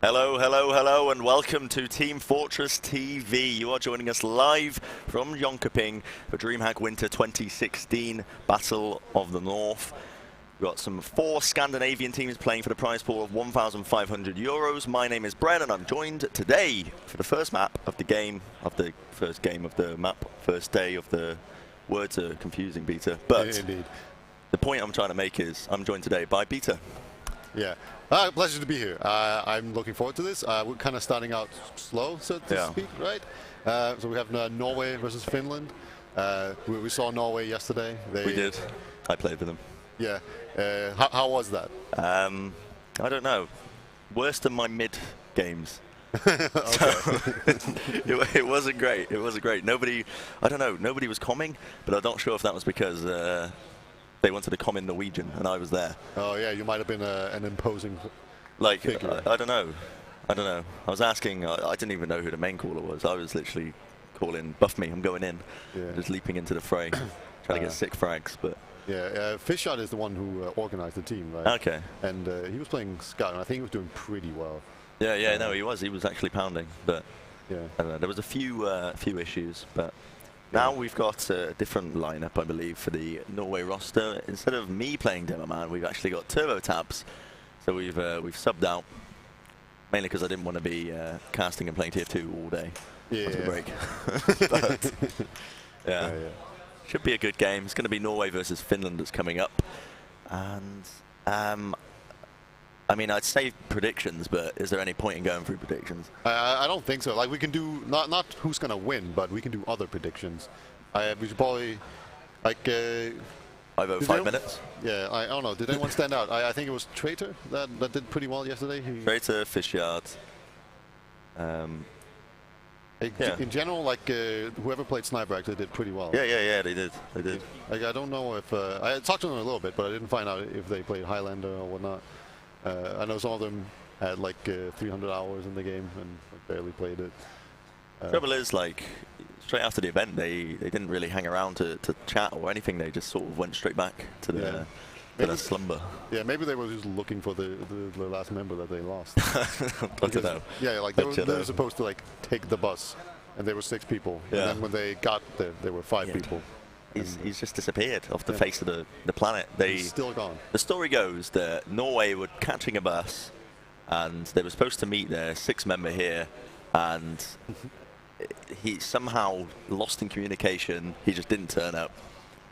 Hello, hello, hello, and welcome to Team Fortress TV. You are joining us live from Jönköping for DreamHack Winter 2016 Battle of the North. We've got some 4 Scandinavian teams playing for the prize pool of €1,500. My name is Brad, and I'm joined today for the first map of the game, first day of the words are confusing, Beta. But indeed. The point I'm trying to make is I'm joined today by Beta. Yeah, pleasure to be here. I'm looking forward to this. We're kind of starting out slow, so to speak, right? So we have Norway versus Finland. We saw Norway yesterday. We did. I played with them. Yeah. How was that? I don't know. Worse than my mid games. Okay. So, it wasn't great. It wasn't great. Nobody was comming, but I'm not sure if that was because they wanted to come in Norwegian, and I was there. Oh yeah, you might have been an imposing figure. I don't know. I was asking. I didn't even know who the main caller was. I was literally calling, "Buff me, I'm going in." Yeah. Just leaping into the fray, trying to get 6 frags. But yeah, Fishshot is the one who organized the team, right? Okay. And he was playing Scout, and I think he was doing pretty well. Yeah, no, he was. He was actually pounding, but yeah, I don't know. There was a few issues, but. Now we've got a different lineup, I believe, for the Norway roster. Instead of me playing Demoman, we've actually got Turbo Tabs. So we've subbed out, mainly because I didn't want to be casting and playing Tier 2 all day. Yeah. After the break. But, yeah. Should be a good game. It's going to be Norway versus Finland that's coming up. And I mean, I'd say predictions, but is there any point in going through predictions? I don't think so. Like, we can do, not who's going to win, but we can do other predictions. We should probably, like... I vote 5 minutes. Yeah, I don't know. Did anyone stand out? I think it was Traitor that did pretty well yesterday. Traitor, Fishshard. In general, like, whoever played Sniper actually did pretty well. Yeah, they did. Like, I don't know if... I talked to them a little bit, but I didn't find out if they played Highlander or whatnot. I know some of them had like 300 hours in the game and barely played it. Trouble is, like, straight after the event, they didn't really hang around to chat or anything. They just sort of went straight back to their slumber. Yeah, maybe they were just looking for the last member that they lost. I don't know. Yeah, like they were supposed to like take the bus, and there were 6 people. Yeah. And then when they got there were 5 people. He's just disappeared off the face of the planet. He's still gone. The story goes that Norway were catching a bus, and they were supposed to meet their 6th member here, and he somehow lost in communication. He just didn't turn up.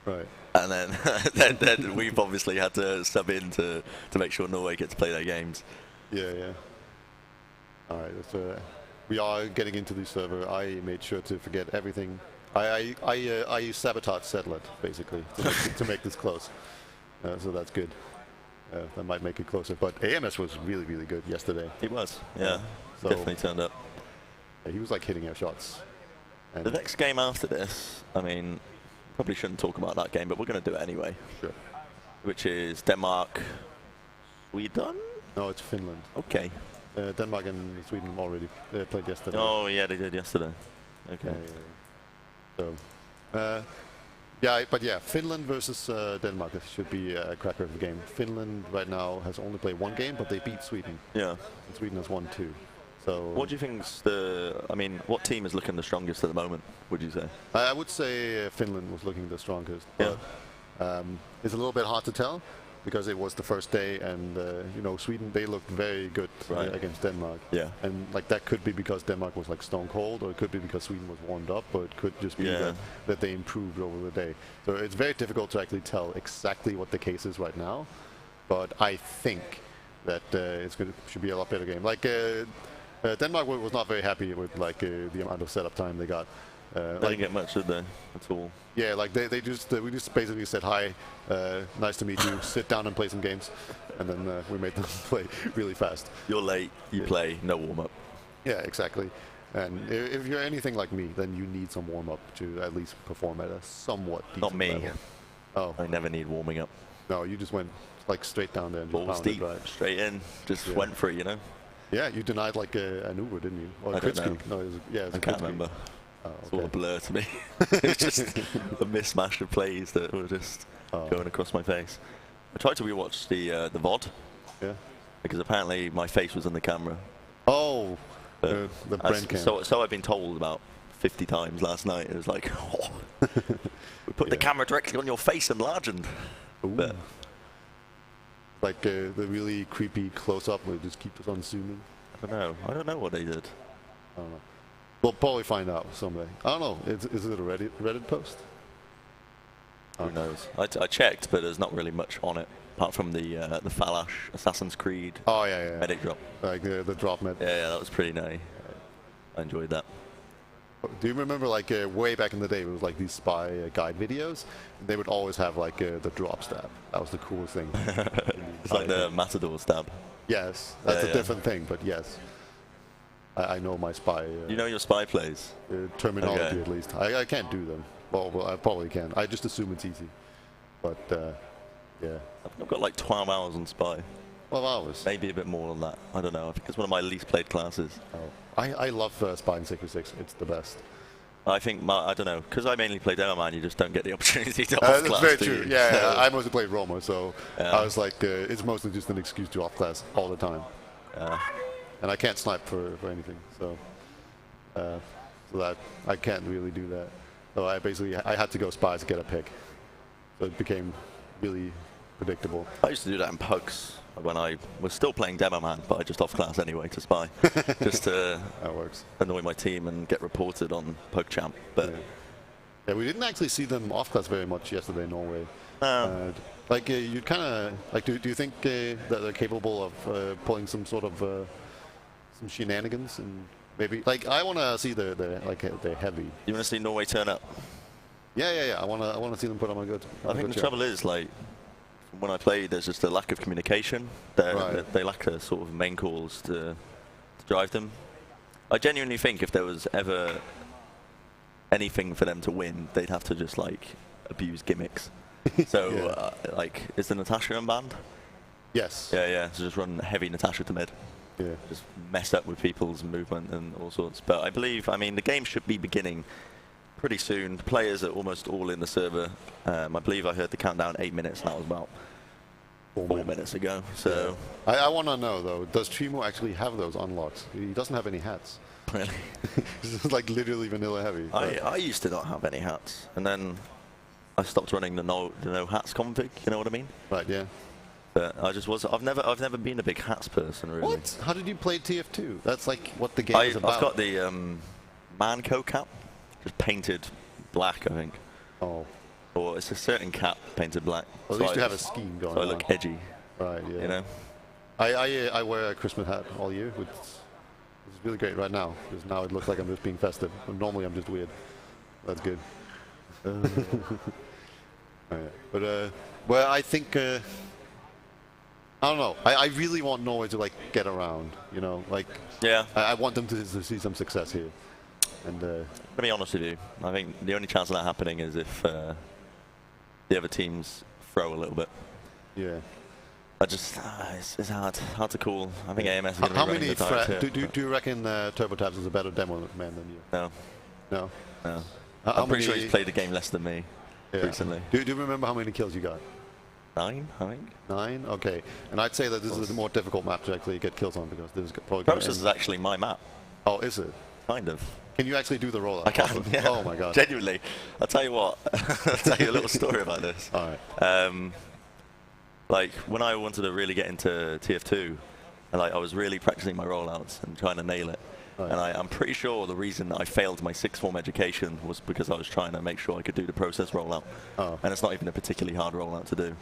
Right. And then we've obviously had to sub in to make sure Norway get to play their games. Yeah. All right. We are getting into the server. I made sure to forget everything I sabotage Setlet basically to make this close. So that's good. That might make it closer. But AMS was really, really good yesterday. He was, yeah. So Definitely turned up. Yeah, he was like hitting our shots. And The next game after this, I mean, probably shouldn't talk about that game, but we're going to do it anyway. Sure. Which is Denmark, Sweden? No, it's Finland. Okay. Denmark and Sweden already played yesterday. Oh, yeah, they did yesterday. Okay. So, but yeah, Finland versus Denmark should be a cracker of a game. Finland right now has only played one game, but they beat Sweden. Yeah. And Sweden has won 2. So what do you think's what team is looking the strongest at the moment, would you say? I would say Finland was looking the strongest. But, it's a little bit hard to tell because it was the first day, and Sweden, they looked very good against Denmark. Yeah. And like that could be because Denmark was like stone cold, or it could be because Sweden was warmed up, or it could just be that they improved over the day. So it's very difficult to actually tell exactly what the case is right now. But I think that should be a lot better game. Like Denmark was not very happy with the amount of setup time they got. They didn't get much, did they? At all. Yeah, like we just basically said hi, nice to meet you, sit down and play some games, and then we made them play really fast. You're late, you play, no warm up. Yeah, exactly. And if you're anything like me, then you need some warm up to at least perform at a somewhat decent Not me. level. Oh, I never need warming up. no, you just went like straight down there and just Balls pounded, deep, right? straight in, just went for it, you know? Yeah, you denied like an Uber, didn't you? Or I don't know. No, it was I can't remember. Oh, It's all a blur to me. It was just a mismatch of plays that were just going across my face. I tried to rewatch the VOD. Yeah. Because apparently my face was on the camera. Oh, the Brent cam. So I've been told about 50 times last night. It was like, we put the camera directly on your face enlarged. But like the really creepy close-up where it just keeps on zooming. I don't know what they did. I don't know. We'll probably find out someday. I don't know. Is it a Reddit post? Who knows? I checked, but there's not really much on it apart from the Falash Assassin's Creed. Oh yeah. Medic drop. Like the drop med. Yeah, that was pretty nice. I enjoyed that. Do you remember like way back in the day, it was like these spy guide videos? And they would always have like the drop stab. That was the coolest thing. It's like the Matador stab. Yes, that's a different thing, but yes. I know my spy. You know your spy plays? Terminology at least. I can't do them. Well, I probably can. I just assume it's easy. But yeah. I've got like 12 hours on spy. 12 hours? Maybe a bit more than that. I don't know. I think it's one of my least played classes. Oh. I love Spy in Secret 6. It's the best. I think, I don't know, because I mainly play Demo Man, you just don't get the opportunity to off-class. That's very true. Yeah, I mostly played Roma, so I was like, it's mostly just an excuse to off-class all the time. And I can't snipe for anything, so that I can't really do that. So I had to go Spy to get a pick. So it became really predictable. I used to do that in Pugs when I was still playing Demo Man, but I just off-class anyway to Spy, just to that works. Annoy my team and get reported on Pug Champ. But yeah, we didn't actually see them off-class very much yesterday in Norway. Like you kind of like, do you think that they're capable of pulling some sort of some shenanigans, and maybe like I want to see the heavy. You want to see Norway turn up? Yeah. I want to see them put on a good. I think the trouble is, like, when I play, there's just a lack of communication. They lack the sort of main calls to drive them. I genuinely think if there was ever anything for them to win, they'd have to just like abuse gimmicks. So like, is the Natasha unbanned? Yes. Yeah. So just run heavy Natasha to mid. Yeah. Just mess up with people's movement and all sorts. But I believe, I mean, the game should be beginning pretty soon. The players are almost all in the server. I believe I heard the countdown 8 minutes, and that was about 4 minutes ago. So I want to know though, does Trimo actually have those unlocks? He doesn't have any hats. Really? It's like literally vanilla heavy. I used to not have any hats, and then I stopped running the no hats config. You know what I mean? Right. Yeah. But I just was. I've never been a big hats person, really. What? How did you play TF2? That's like what the game is about. I've got the Manco cap, just painted black, I think. Oh. Or it's a certain cap painted black. Well, at least you have a scheme going on. So I look edgy. Right. Yeah. You know. I wear a Christmas hat all year, which is really great right now, because now it looks like I'm just being festive. But normally I'm just weird. That's good. But well, I think I don't know. I really want Norway to like get around. You know, like I want them to see some success here. And let me be honest with you. I think the only chance of that happening is if the other teams throw a little bit. Yeah. I just it's hard to call. I think AMS is going to be running the dive do you reckon TurboTabs is a better demo man than you? No. No. No. I'm pretty sure he's played a game less than me recently. Do you remember how many kills you got? 9, I think. 9? Okay. And I'd say that this is a more difficult map to actually get kills on because this is probably. Process is actually my map. Oh, is it? Kind of. Can you actually do the rollout? I can. Yeah. Oh my god. Genuinely. I'll tell you what. I'll tell you a little story about this. All right. Like when I wanted to really get into TF2, I was really practicing my rollouts and trying to nail it. Right. And I'm pretty sure the reason I failed my sixth form education was because I was trying to make sure I could do the process rollout. Oh. And it's not even a particularly hard rollout to do.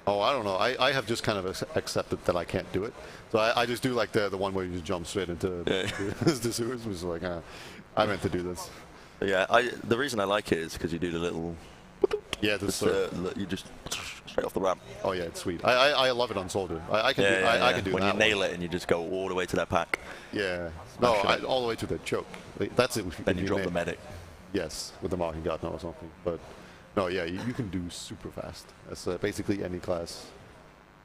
Oh, I don't know. I have just kind of accepted that I can't do it. So I just do like the one where you just jump straight into the sewers. Was like, I meant to do this. Yeah, the reason I like it is because you do the little. Yeah, you just straight off the ramp. Oh yeah, it's sweet. I love it on Soldier. I can do when that you nail it and you just go all the way to that pack. Yeah. No, all the way to the choke. That's it. Then you drop the medic. Yes, with the marking guard or something. But no, yeah, you can do super fast. That's basically any class,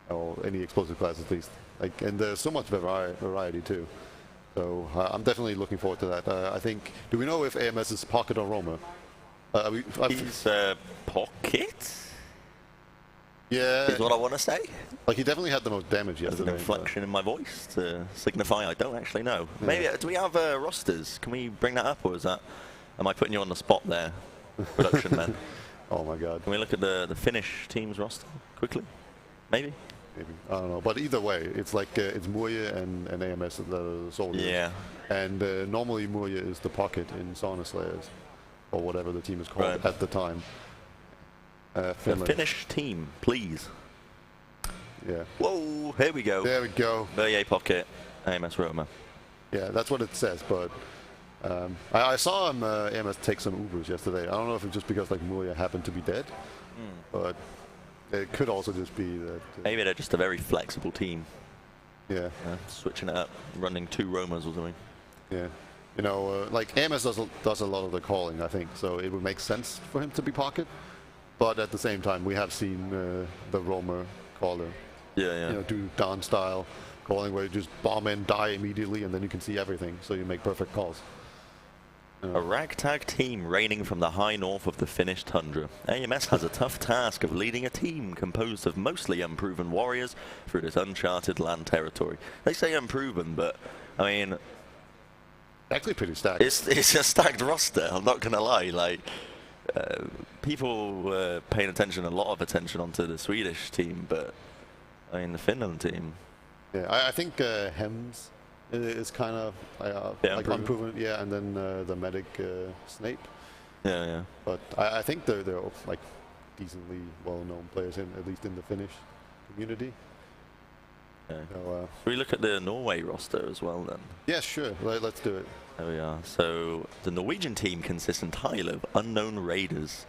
or any explosive class at least. Like, and there's so much variety too. So I'm definitely looking forward to that. I think. Do we know if AMS is pocket or roamer? He's pocket. Yeah. Is what I want to say. Like he definitely had the most damage yesterday. There's an inflection in my voice to signify I don't actually know. Yeah. Maybe do we have rosters? Can we bring that up, or is that? Am I putting you on the spot there, production man? Oh my god. Can we look at the Finnish team's roster quickly? Maybe. Maybe. I don't know. But either way, it's like it's Murje and AMS the soldiers. Yeah. And normally Murje is the pocket in Sauna Slayers, or whatever the team is called at the time. Finland. The Finnish team, please. Yeah. Whoa, here we go. There we go. Verje pocket, AMS Roma. Yeah, that's what it says, but I saw AMS take some Ubers yesterday. I don't know if it's just because like Murje happened to be dead, but it could also just be that... maybe they're just a very flexible team. Yeah. Switching it up, running 2 Romas or something. Yeah. You know, like AMS does a lot of the calling, I think, so it would make sense for him to be pocket. But at the same time, we have seen the roamer caller. Yeah. You know, do Dan style calling where you just bomb in, die immediately, and then you can see everything, so you make perfect calls. A ragtag team reigning from the high north of the Finnish tundra. AMS has a tough task of leading a team composed of mostly unproven warriors through this uncharted land territory. They say unproven, but I mean, actually pretty stacked. It's a stacked roster. I'm not gonna lie. Like people were paying a lot of attention onto the Swedish team, but I mean the Finland team. Yeah, I think Hems is kind of like unproven. Yeah, and then the medic Snape. Yeah. But I think they're like decently well-known players at least in the Finnish community. Yeah. So, we look at the Norway roster as well then. Yeah, sure. Let's do it. There we are. So the Norwegian team consists entirely of unknown raiders.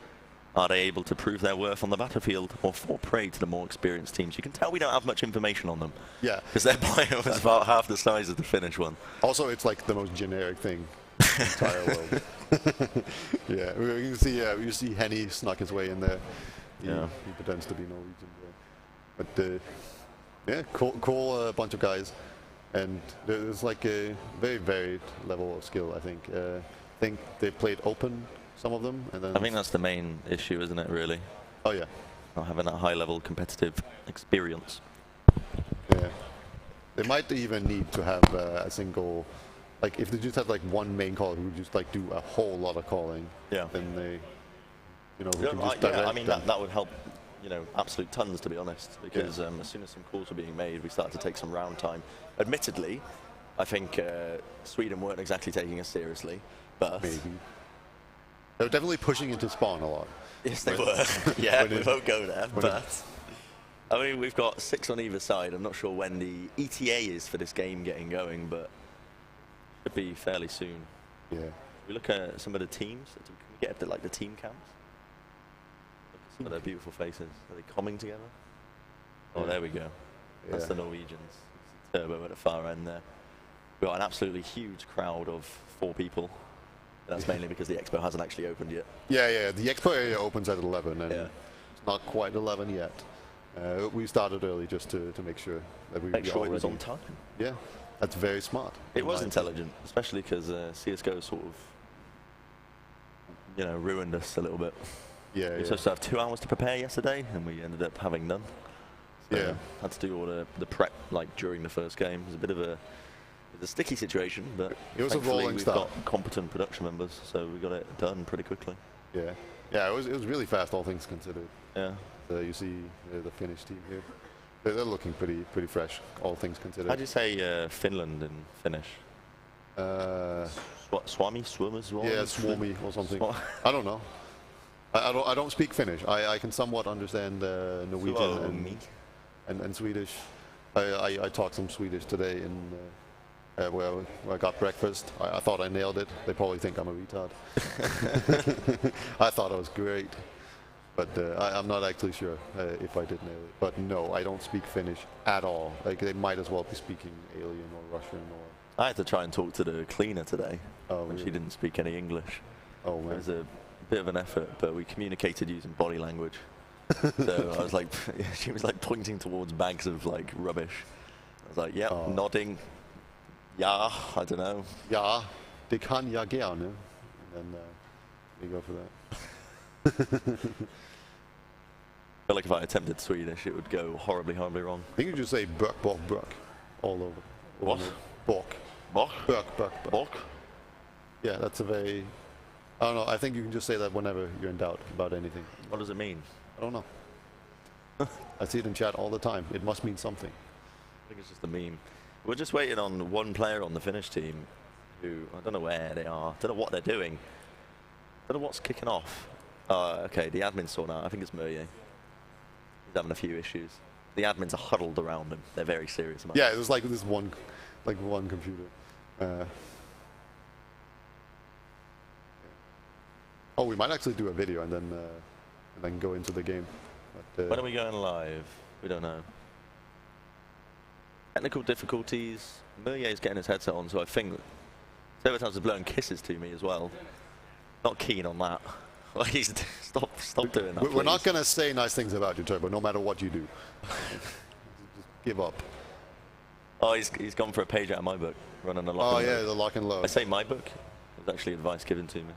Are they able to prove their worth on the battlefield or fall prey to the more experienced teams? You can tell we don't have much information on them. Yeah. Because their bio is about half the size of the Finnish one. Also, it's like the most generic thing in the entire world. Yeah, you see Henny snuck his way in there. He pretends to be Norwegian. But yeah, cool bunch of guys. And there's like a very varied level of skill, I think. I think they played open, some of them. And then I think that's the main issue, isn't it, really? Oh, yeah. Not having that high-level competitive experience. Yeah. They might even need to have a single... Like, if they just have, like, one main caller who would just, like, do a whole lot of calling, then they, you know, can just direct I mean, that would help, you know, absolute tons, to be honest, because as soon as some calls were being made, we started to take some round time. Admittedly, I think Sweden weren't exactly taking us seriously, but... Maybe. They were definitely pushing into spawn a lot. Yes, they were. Yeah, we won't go there, but... I mean, we've got 6 on either side. I'm not sure when the ETA is for this game getting going, but... should be fairly soon. Yeah. we look at some of the teams? Can we get like the team cams? Look at some of their beautiful faces. Are they coming together? Oh, there we go. That's the Norwegians. Turbo at the far end there. We've got an absolutely huge crowd of 4 people. That's mainly because the expo hasn't actually opened yet. Yeah. The expo area opens at 11, and it's not quite 11 yet. We started early just to make sure that we make sure it was on time. Yeah, that's very smart. It was intelligent, especially because CS:GO sort of, ruined us a little bit. We were supposed to have 2 hours to prepare yesterday, and we ended up having none. So had to do all the prep like during the first game. It was a bit of a sticky situation, but it was a rolling we've start. Got competent production members, so we got it done pretty quickly. Yeah, it was really fast, all things considered. Yeah. So you see the Finnish team here. They're looking pretty fresh, all things considered. How do you say Finland in Finnish? Swami? Swimmers? Yeah, Swami or something. I don't know. I don't speak Finnish. I can somewhat understand Norwegian and Swedish. I talked some Swedish today in where I got breakfast. I thought I nailed it. They probably think I'm a retard. I thought I was great. But I'm not actually sure if I did nail it. But no, I don't speak Finnish at all. Like, they might as well be speaking Alien or Russian or... I had to try and talk to the cleaner today. Oh, and really? she didn't speak any English. Oh, man. It was a bit of an effort, but we communicated using body language. So I was like, she was like pointing towards bags of like rubbish. I was like, yep, nodding. Yeah, I don't know. Ja, det kan jag gerne. And we go for that. I feel like if I attempted Swedish, it would go horribly, horribly wrong. I think you just say buck, buck, buck all over. What? Buck. Buck? Buck, buck, buck. Buck? Yeah, that's a very... I don't know, I think you can just say that whenever you're in doubt about anything. What does it mean? I don't know. I see it in chat all the time. It must mean something. I think it's just a meme. We're just waiting on one player on the Finnish team who, I don't know where they are, don't know what they're doing. Don't know what's kicking off. Okay, the admin's sorting out. I think it's Murray. He's having a few issues. The admins are huddled around him. They're very serious about it. Yeah, it was like this one computer. Oh, we might actually do a video and then go into the game. But, when are we going live? We don't know. Technical difficulties. Murray's getting his headset on, so I think Servertimes is blowing kisses to me as well. Not keen on that. Like, stop doing that. We're not going to say nice things about you, Turbo, no matter what you do. Just give up. Oh, he's gone for a page out of my book, running a lock and load. Oh, yeah, the lock and load. I say my book. It was actually advice given to me.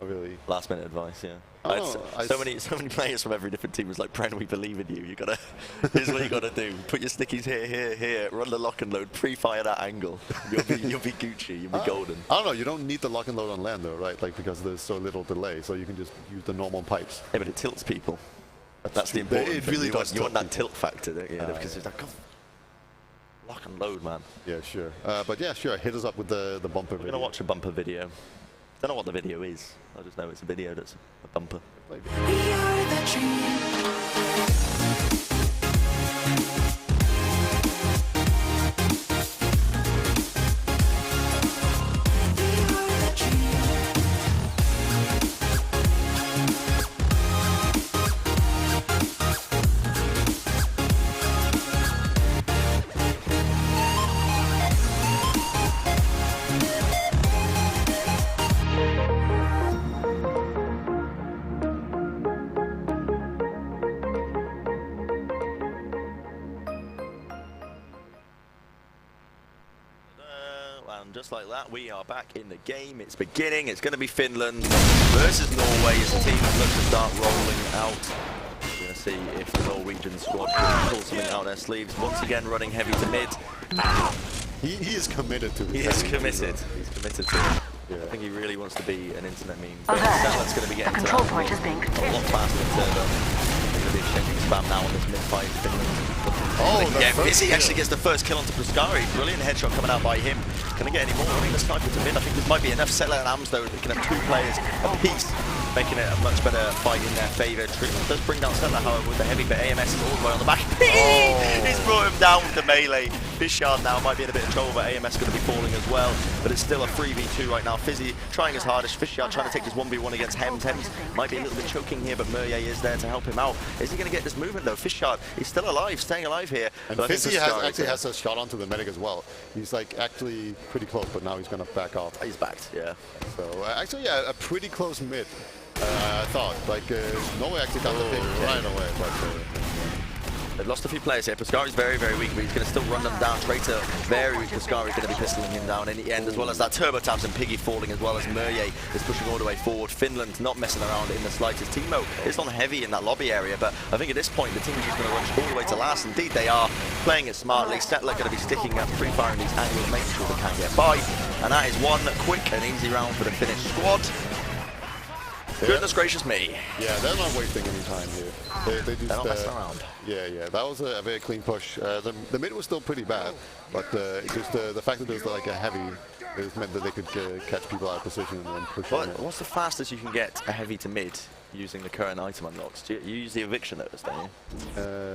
Oh, really? Last minute advice, yeah. So many players from every different team was like, Bren, we believe in you. Here's what you gotta do. Put your stickies here. Run the lock and load. Pre-fire that angle. You'll be Gucci. You'll be golden. I don't know. You don't need the lock and load on LAN though, right? Like, because there's so little delay, so you can just use the normal pipes. Yeah, but it tilts people. That's the important thing. Really does. You want that tilt factor, don't you? Because it's like, lock and load, man. Yeah, sure. But yeah, sure. Hit us up with the bumper video. We're gonna watch a bumper video. Don't know what the video is. I just know it's a video that's a bumper. We are the dream. Just like that, we are back in the game. It's beginning. It's going to be Finland versus Norway as the team looks to start rolling out. We're going to see if the Norwegian squad can pull something out their sleeves. Once again, running heavy to mid. He is committed to it. He is committed. He's committed to it. Yeah. I think he really wants to be an internet meme. But Satellite's going to be getting to that a lot faster than Turbo. There's going to be a checking spam now on this mid-fight Finland. Oh, yeah, Vizzy actually gets the first kill onto Prascari. Brilliant headshot coming out by him. Can I get any more? I think the sniper to mid. I think this might be enough. Settler and Ams, though, they can have 2 players apiece, making it a much better fight in their favour. Treatment does bring down Settler, however, with the heavy, but AMS is all the way on the back. He's brought him down with the melee. Fishard now might be in a bit of trouble, but AMS going to be falling as well. But it's still a 3v2 right now. Fizzy trying his hardest. Fishard trying to take this 1v1 against Hems. Hems might be a little bit choking here, but Murray is there to help him out. Is he going to get this movement though? Fishard, he's still alive, staying alive here. And Fizzy actually has a shot onto the medic as well. He's like actually pretty close, but now he's going to back off. He's backed, yeah. So actually, yeah, a pretty close mid. I thought, like, Norway actually got the pick right away, but they've lost a few players here. Pascari's very, very weak, but he's going to still run them down. Traitor, very weak. Pascari's going to be pistoling him down in the end, as well as that Turbo Tabs and Piggy falling, as well as Murray is pushing all the way forward. Finland not messing around in the slightest. Timo is on heavy in that lobby area, but I think at this point, the team is just going to rush all the way to last. Indeed, they are playing it smartly. Settler going to be sticking up, pre-firing these angles, making sure they can get by. And that is one quick and easy round for the Finnish squad. Goodness gracious me. Yeah, they're not wasting any time here. They're not messing around. Yeah, that was a very clean push. The mid was still pretty bad, but just the fact that there's like a heavy, it meant that they could catch people out of position and then push them in. What's the fastest you can get a heavy to mid using the current item unlocks? Do you use the eviction notice, don't you?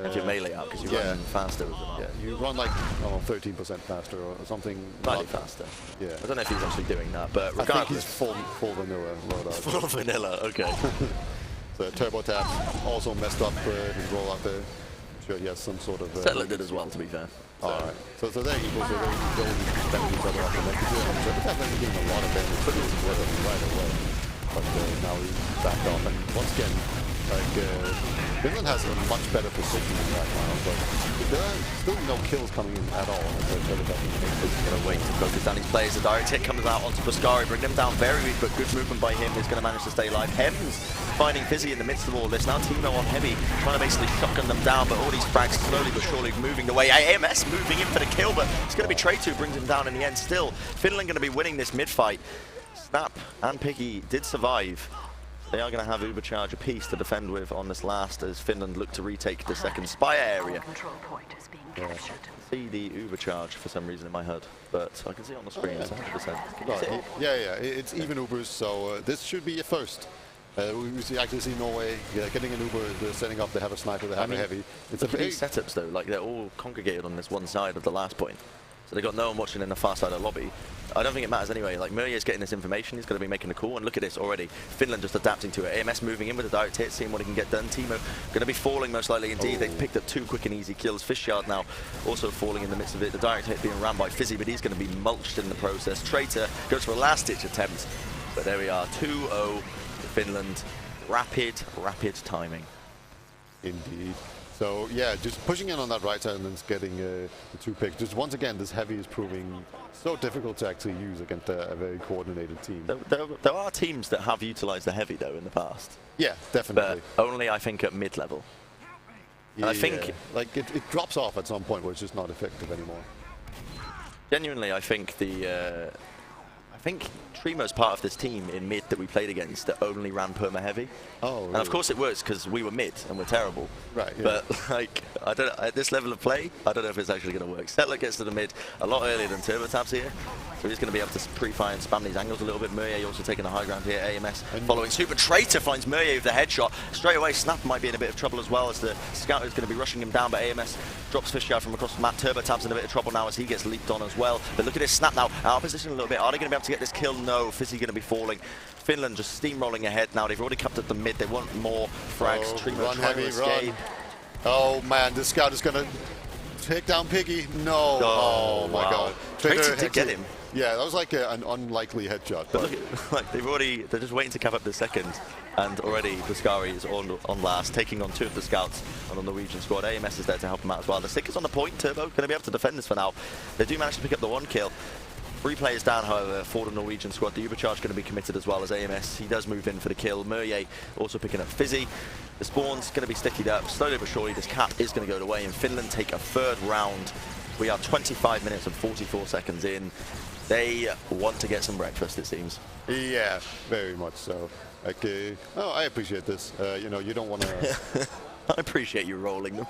If you melee out, because you run faster with them. Yeah, you run like 13% faster or something. Slightly faster. Yeah. I don't know if he's actually doing that, but regardless. I think he's full vanilla loadout. Full vanilla, okay. So Turbo Tab also messed up his roll out there. I'm sure he has some sort of... Settler did as well, to be fair. Alright, so they're equal, so they don't spend each other off the neck. Turbo Tab ended up getting a lot of damage, but it was right away. But now he's backed off, and once again, like, Finland has a much better position right now, but there are still no kills coming in at all. He's going to wait to focus down his players. The direct hit comes out onto Pascari, bring them down very weak, but good movement by him is going to manage to stay alive. Hems finding Fizzy in the midst of all this. Now Timo on heavy, trying to basically shotgun them down, but all these frags slowly but surely moving the way. AMS moving in for the kill, but it's going to be Trey2 who brings him down in the end. Still, Finland going to be winning this mid-fight. Snap and Piggy did survive. They are going to have Ubercharge apiece to defend with on this last as Finland look to retake the second Spire area. See the Ubercharge for some reason in my HUD, but I can see it on the screen. It's 100%. Can you see it? Yeah, it's even Ubers, so this should be a first. We actually see Norway getting an Uber, they're setting up, they have a sniper, they have a heavy. It's look at these setups though, like they're all congregated on this one side of the last point. So they got no one watching in the far side of the lobby. I don't think it matters anyway. Like Murray is getting this information, he's going to be making the call, and look at this already. Finland just adapting to it. AMS moving in with a direct hit, seeing what he can get done. Timo going to be falling most likely indeed. They've picked up 2 quick and easy kills. Fishard now also falling in the midst of it. The direct hit being ran by Fizzy, but he's going to be mulched in the process. Traitor goes for a last ditch attempt, but there we are, 2-0 Finland. Rapid timing. Indeed. So yeah, just pushing in on that right side and then getting the 2 picks. Just once again, this heavy is proving so difficult to actually use against a very coordinated team. There are teams that have utilised the heavy though in the past. Yeah, definitely. But only I think at mid-level. Yeah, I think like it drops off at some point where it's just not effective anymore. Genuinely, I think Trimo's part of this team in mid that we played against that only ran perma heavy. Oh, really? And of course it works because we were mid and we're terrible. Right. Yeah. But like, I don't at this level of play, I don't know if it's actually going to work. Settler gets to the mid a lot earlier than Turbo Tabs here, so he's going to be able to pre-fire and spam these angles a little bit. Murray also taking the high ground here. AMS following suit, but Traitor finds Murray with the headshot straight away. Snap might be in a bit of trouble as well as the scout is going to be rushing him down, but AMS drops Fishard from across the map. Turbo Tabs in a bit of trouble now as he gets leaped on as well. But look at this Snap now out of position a little bit. Are they going to be able to get this kill? No. Fizzy going to be falling. Finland just steamrolling ahead now. They've already capped at the mid. They want more frags. Trimo run trying to escape. Oh man, this scout is going to take down Piggy. No. Oh my god. Traitor did get him. Yeah, that was like an unlikely headshot. But look at, like they're just waiting to cap up the second, and already Pascari is on last, taking on 2 of the scouts on the Norwegian squad. AMS is there to help him out as well. The stick is on the point. Turbo going to be able to defend this for now. They do manage to pick up the 1 kill. 3 players down, however, for the Norwegian squad. The Ubercharge going to be committed as well as AMS. He does move in for the kill. Murray also picking up Fizzy. The spawn's going to be stickied up. Slowly but surely, this cap is going to go away, and Finland take a 3rd round. We are 25 minutes and 44 seconds in. They want to get some breakfast, it seems. Yeah, very much so. Like, I appreciate this. You know, you don't want to... I appreciate you rolling them.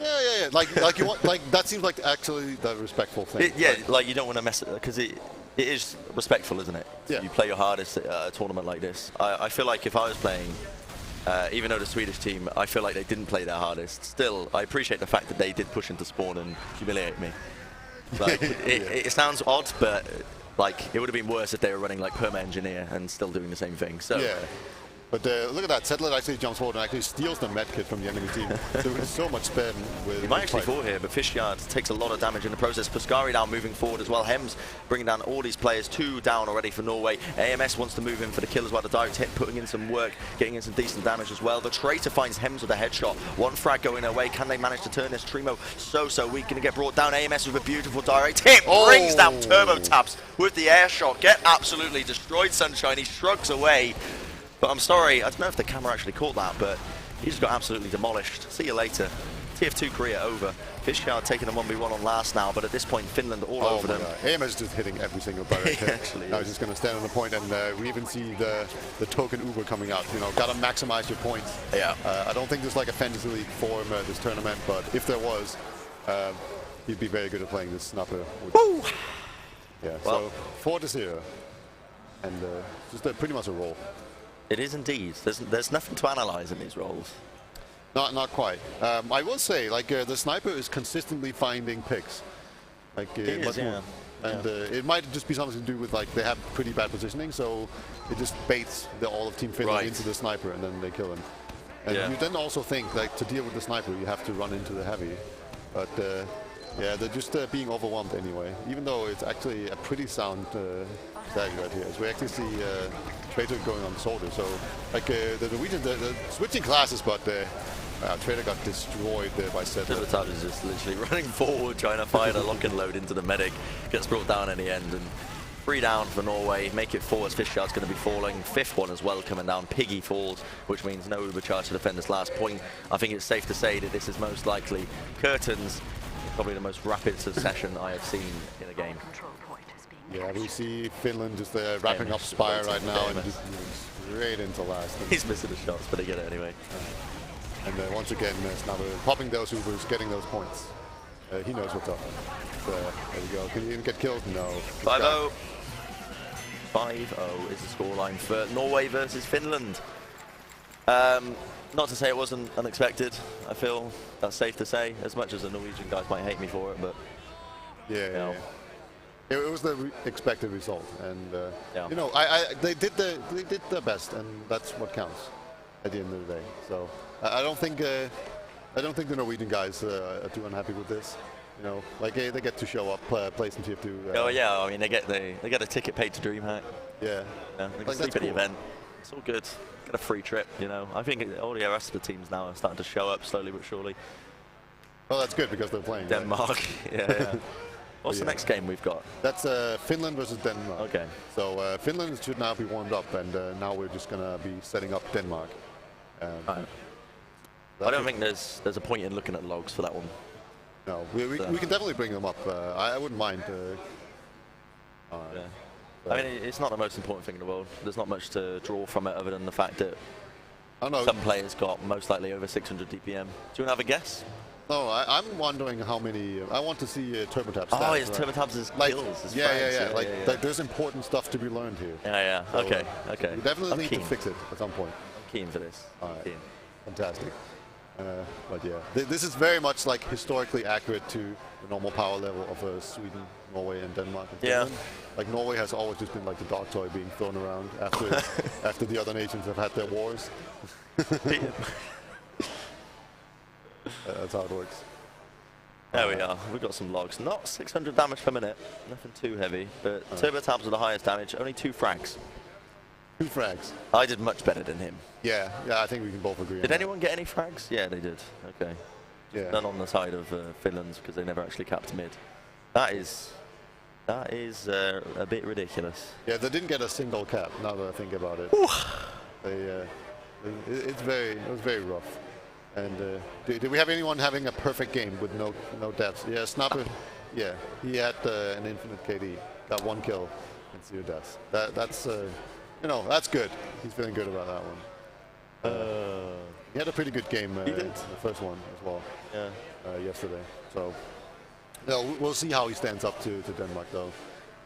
Yeah. Like you want, like that seems like actually the respectful thing. Like you don't want to mess it because it is respectful, isn't it? Yeah. You play your hardest at a tournament like this. I feel like if I was playing Even though the Swedish team, I feel like they didn't play their hardest. Still, I appreciate the fact that they did push into spawn and humiliate me. Like, it sounds odd, but like it would have been worse if they were running like Perma Engineer and still doing the same thing. So. Yeah. But look at that, Settler actually jumps forward and actually steals the medkit from the enemy team. Doing so much spam with... He might actually fall here, but Fishyard takes a lot of damage in the process. Puscari now moving forward as well. Hems bringing down all these players. 2 down already for Norway. AMS wants to move in for the kill as well. The direct hit, putting in some work, getting in some decent damage as well. The Traitor finds Hems with a headshot. 1 frag going away. Can they manage to turn this? Trimo so weak, going to get brought down. AMS with a beautiful direct hit. Brings down Turbo Taps with the air shot. Get absolutely destroyed, Sunshine. He shrugs away. But I'm sorry, I don't know if the camera actually caught that, but he just got absolutely demolished. See you later. TF2 Korea over. Fishyard taking a 1v1 on last now, but at this point, Finland all over them. AMS is just hitting every single direct hit. Actually, now he's just going to stand on the point, and we even see the token Uber coming out. You know, got to maximize your points. Yeah. I don't think there's like a Fantasy League form this tournament, but if there was, he'd be very good at playing this snapper. Woo! Yeah, Well, so 4-0. And just pretty much a roll. It is indeed. There's nothing to analyze in these roles. Not quite. I will say, like, the sniper is consistently finding picks. Like, It is, yeah. And it might just be something to do with, like, they have pretty bad positioning, so it just baits all of Team Finland into the sniper, and then they kill him. And you then also think, like, to deal with the sniper, you have to run into the heavy. But, yeah, they're just being overwhelmed anyway, even though it's actually a pretty sound strategy right here. So we actually see Traitor going on Soldier. So, like, the Norwegian, the switching classes, but Traitor got destroyed by Settler. Turbo is just literally running forward, trying to fire the lock and load into the medic. Gets brought down in the end. And 3 down for Norway. Make it 4 as Fishyard's going to be falling. 5th one as well coming down. Piggy falls, which means no overcharge to defend this last point. I think it's safe to say that this is most likely curtains. Probably the most rapid succession I have seen in a game. Yeah, we see Finland just wrapping up Spire right now and just straight into last. He's missing the shots, but they get it anyway. And once again, Snapper popping those Ubers, getting those points. He knows what's up. There we go. Can he even get killed? No. 5-0. 5-0 is the scoreline for Norway versus Finland. Not to say it wasn't unexpected. I feel that's safe to say, as much as the Norwegian guys might hate me for it, but yeah. It was the expected result, and you know, they did their best, and that's what counts at the end of the day. So I don't think the Norwegian guys are too unhappy with this. You know, like they get to show up, play some TF2. Oh yeah, I mean they get a ticket paid to DreamHack. Yeah, they can sleep at the event. It's all good. Get a free trip, you know. I think all the rest of the teams now are starting to show up slowly but surely. Well, that's good because they're playing. Denmark, right? yeah. What's the next game we've got? That's Finland versus Denmark. Okay. So Finland should now be warmed up, and now we're just gonna be setting up Denmark. I don't think there's a point in looking at logs for that one. No, we can definitely bring them up. I wouldn't mind. Yeah. I mean, it's not the most important thing in the world. There's not much to draw from it other than the fact that some players got most likely over 600 DPM. Do you want to have a guess? No, I'm wondering how many. I want to see TurboTap stats. Oh, it's TurboTap's like, kills. His yeah. frags. Like, there's important stuff to be learned here. Yeah. So, okay. We definitely need to fix it at some point. I'm keen for this. All right. Fantastic. But yeah, this is very much like historically accurate to the normal power level of Sweden, Norway, and Denmark. And Finland. Like Norway has always just been like the dog toy being thrown around after the other nations have had their wars. That's how it works. There we are. We've got some logs. Not 600 damage per minute. Nothing too heavy. But TurboTabs are the highest damage. Only 2 frags. 2 frags. I did much better than him. Yeah, I think we can both agree. Did anyone get any frags? Yeah, they did. Okay. Yeah. None on the side of Finland because they never actually capped mid. That is a bit ridiculous. Yeah, they didn't get a single cap. Now that I think about it, it was very rough. And did we have anyone having a perfect game with no deaths? Yeah, Snapper. Yeah, he had an infinite KD, got 1 kill and 0 deaths. That's that's good. He's feeling good about that one. He had a pretty good game. He did. The first one as well. Yeah. Yesterday. So we'll see how he stands up to Denmark, though.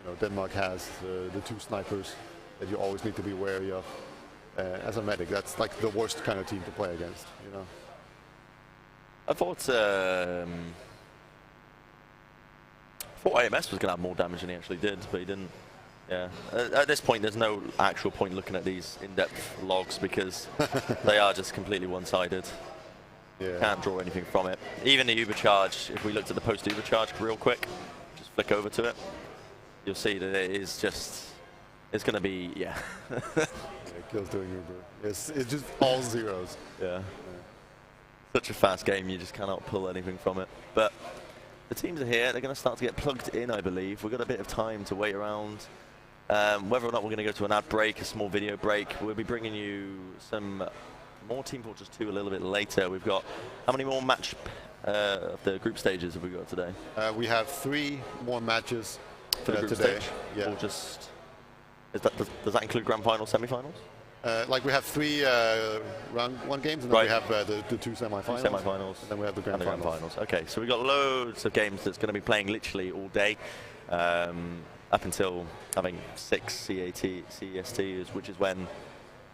You know, Denmark has the 2 snipers that you always need to be wary of. as a medic, that's like the worst kind of team to play against, you know. I thought AMS was going to have more damage than he actually did, but he didn't. Yeah. At this point, there's no actual point looking at these in-depth logs because they are just completely one-sided. Yeah. Can't draw anything from it. Even the Uber charge, if we looked at the post-Uber charge real quick, just flick over to it, you'll see that it is just, it's going to be, yeah. Yeah, kills doing Uber. It's just all zeros. Yeah. Such a fast game, you just cannot pull anything from it. But the teams are here, they're going to start to get plugged in, I believe. We've got a bit of time to wait around. Whether or not we're going to go to an ad break, a small video break, we'll be bringing you some more Team Fortress 2 a little bit later. We've got, how many more match of the group stages have we got today? We have 3 more matches For the group today. stage? Yeah. Or just, does that include grand finals, semi-finals? Like we have 3 round 1 games, and then we have the 2 semi-finals. Semi-finals. And then we have the grand finals. Okay, so we've got loads of games that's going to be playing literally all day. Up until, I think, 6 CEST, which is when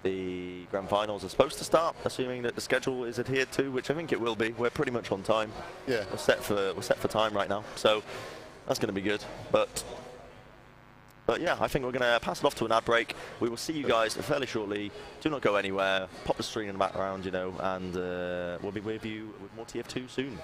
the grand finals are supposed to start, assuming that the schedule is adhered to, which I think it will be. We're pretty much on time. Yeah. We're set for time right now, so that's going to be good. But yeah, I think we're going to pass it off to an ad break. We will see you guys fairly shortly. Do not go anywhere. Pop the screen in the background, you know, and we'll be with you with more TF2 soon.